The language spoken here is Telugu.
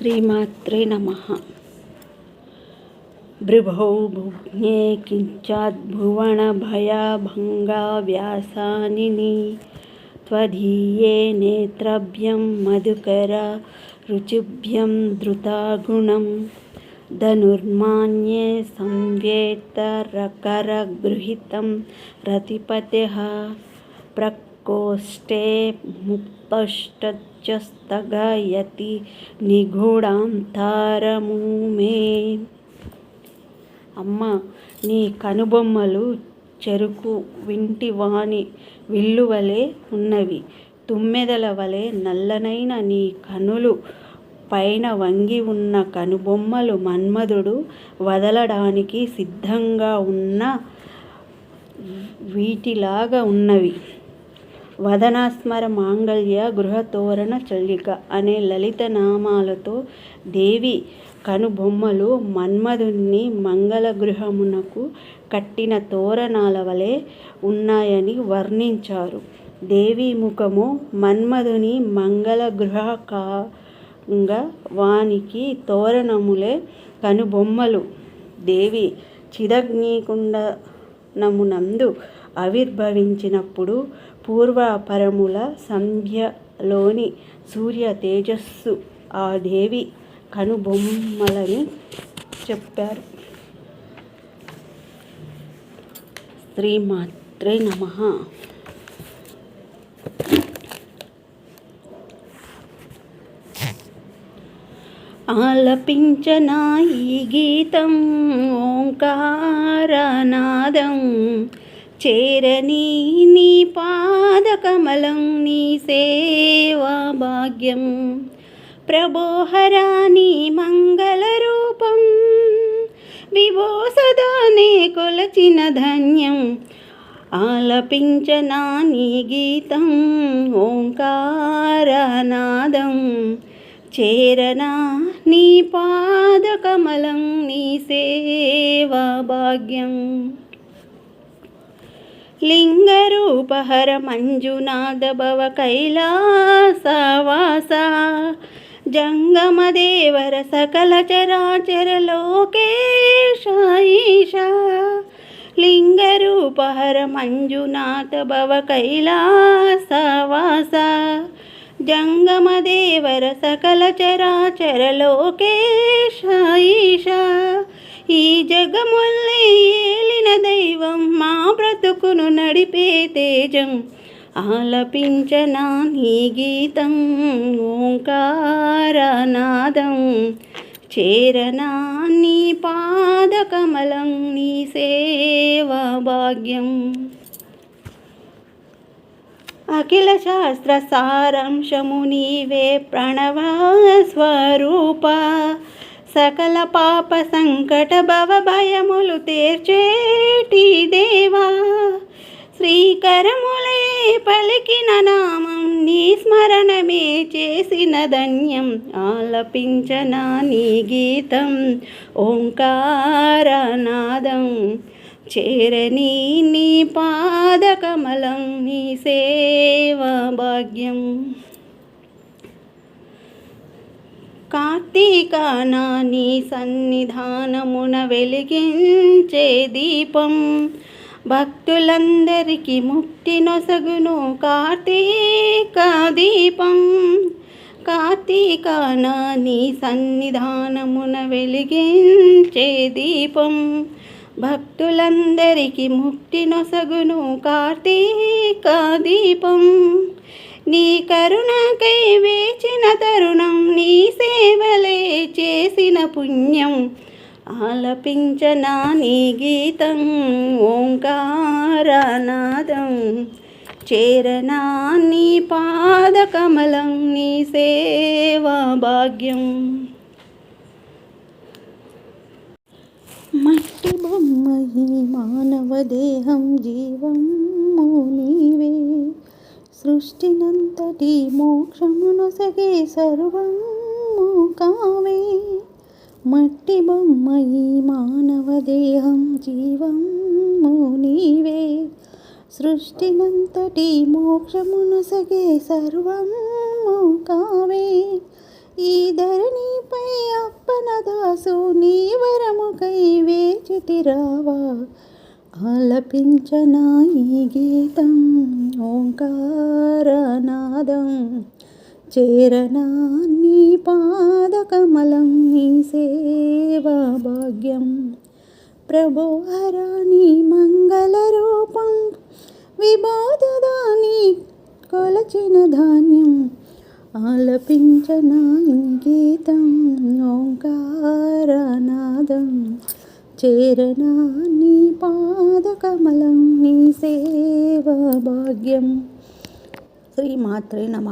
శ్రీమాత్రే నమః. భృభౌ భుజ్ఞే కించాద్భువనభయభంగా వ్యాసానిని త్వదీయే నేత్రభ్యం మధుకర రుచిభ్యం ధృతాగుణం ధనుర్మాన్యే సంవేత్తరకరగృహీతం రతిపతేః ప్రకోష్ఠే ముక్తశ్చస్థగయతి నిగూఢాంతరముమే. అమ్మ, నీ కనుబొమ్మలు చెరుకు వింటివాని విల్లువలే ఉన్నవి. తుమ్మెదల వలె నల్లనైన నీ కనులు పైన వంగి ఉన్న కనుబొమ్మలు మన్మధుడు వదలడానికి సిద్ధంగా ఉన్న వీటిలాగా ఉన్నవి. వదనాస్మర మాంగళ్య గృహతోరణ చల్లిక అనే లలిత నామాలతో దేవి కనుబొమ్మలు మన్మధుని మంగళగృహమునకు కట్టిన తోరణాల వలె ఉన్నాయని వర్ణించారు. దేవి ముఖము మన్మధుని మంగళగృహంగా వానికి తోరణములే కనుబొమ్మలు. దేవి చిదగ్నికుండమునందు ఆవిర్భవించినప్పుడు పూర్వపరముల సంధ్యలోని సూర్య తేజస్సు ఆ దేవి కనుబొమ్మలని చెప్పారు. శ్రీమాత్రే నమః. ఆలపించనా ఈ గీతం ఓంకారనాదం చేరని నీ పాదకమలం నీ సేవా భాగ్యం ప్రభోహరా నీ మంగళరూపం విభో సదానే కొలచిన ధన్యం. ఆలపించనా నీ గీతం ఓంకారనాదం చేరనా నీ పాదకమలం నీ సేవా భాగ్యం. లింగరూపహర మంజునాథ భవ కైలాసవాస జంగమదేవర సకల చరాచర లోకేశ ఈశా. లింగరూపహర మంజునాథ భవ కైలాసవాస జంగమదేవర సకల చరాచర లోకేశ ఈశా. ఈ జగముల్ని ఏలిన దైవం మా బ్రతుకును నడిపే తేజం. ఆలపించనా నీ గీతం ఓంకారనాదం చేరనా నీ పాదకమలం నీ సేవా భాగ్యం. అఖిల శాస్త్ర సారాంశము నీవే ప్రణవ స్వరూప సకల పాప సంకట భవ భయములు తీర్చేటి దేవా. శ్రీకరములే పలికిన నామం నీ స్మరణమే చేసిన ధన్యం. ఆలపించనా నీ గీతం ఓంకారనాదం చేరని నీ పాదకమలం నీ సేవా భాగ్యం. కార్తీకాన నీ సన్నిధానమున వెలిగించే దీపం భక్తులందరికీ ముక్తి నొసగును కార్తీక దీపం. కార్తీకాన నీ సన్నిధానమున వెలిగించే దీపం భక్తులందరికీ ముక్తి నొసగును కార్తీక దీపం. నీ కరుణకై వేచిన తరుణం నీ సేవలే చేసిన పుణ్యం. ఆలపించనా నీ గీతం ఓంకారనాదం చేరనా నీ పాదకమలం నీ సేవా భాగ్యం. మట్టి బొమ్మ ఈ మానవ దేహం జీవం నీవే సృష్టినంతటి మోక్షమునొసగే సర్వము కావే. మట్టి బొమ్మ ఈ మానవ దేహం జీవము నీవే సృష్టినంతటి మోక్షమునొసగే సర్వము కావే. ఈ ధరణిపై ఆలపించనా ఈ గీతం ఓంకారనాదం చేరనా నీ పాదకమలం నీ సేవా భాగ్యం ప్రభుహరాని మంగళ రూపం విబోధదాని కొలచిన ధాన్యం ఆలపించనా ఈ గీతం ఓంకారనాదం చేరనా నీ పాదకమలం నీ సేవా భాగ్యం. శ్రీమాత్రే నమః.